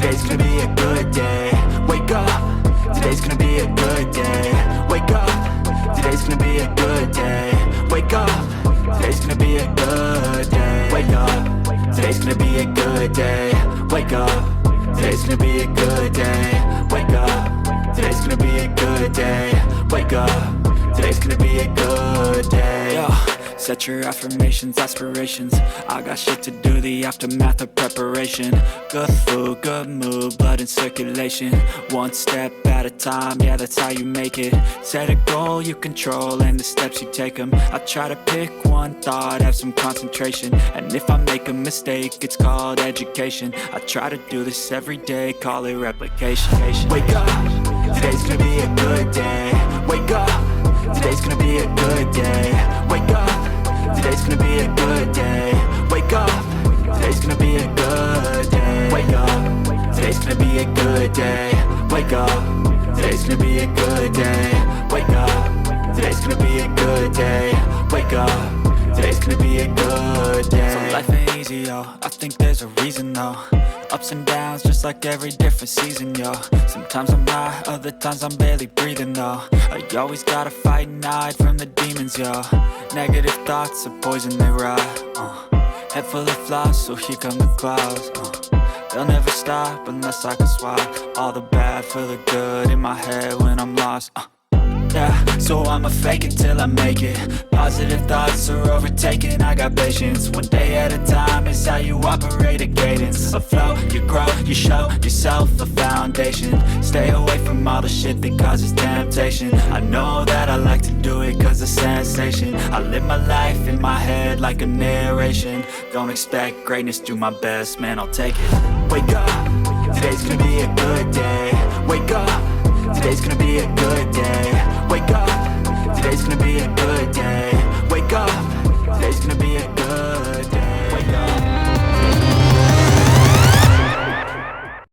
today's gonna be a good day. Wake up, today's gonna be a good day. Wake up, today's gonna be a good day. Wake up, today's gonna be a good day. Wake up, today's gonna be a good day. Wake up, today's gonna be a good day. Wake up, today's gonna be a good day. Wake up, today's gonna be a good day. Yo, set your affirmations, aspirations. I got shit to do, the aftermath of preparation. Good food, good mood, blood in circulation. One step at a time, yeah, that's how you make it. Set a goal you control and the steps you take them. I try to pick one thought, have some concentration. And if I make a mistake, it's called education. I try to do this every day, call it replication. Wake up, today's gonna be a good day. Wake up, today's gonna be a good day. Wake up, today's gonna be a good day. Wake up, today's gonna be a good day. Wake up, today's gonna be a good day. Wake up, today's gonna be a good day. Wake up, today's gonna be a good day. Wake up, today's gonna be a good day. So life ain't easy, yo, I think there's a reason though. Ups and downs, just like every different season, yo. Sometimes I'm high, other times I'm barely breathing, though. I always gotta fight and hide from the demons, yo. Negative thoughts are poison, they rot. Head full of flies, so here come the clouds. They'll never stop unless I can swap all the bad for the good in my head when I'm lost. Yeah, so I'ma fake it till I make it. Positive thoughts are overtaken, I got patience. One day at a time is how you operate a cadence. A flow, you grow, you show yourself a foundation. Stay away from all the shit that causes temptation. I know that I like to do it cause it's sensation. I live my life in my head like a narration. Don't expect greatness, do my best, man, I'll take it. Wake up, today's gonna be a good day. Wake up, today's gonna be a good day.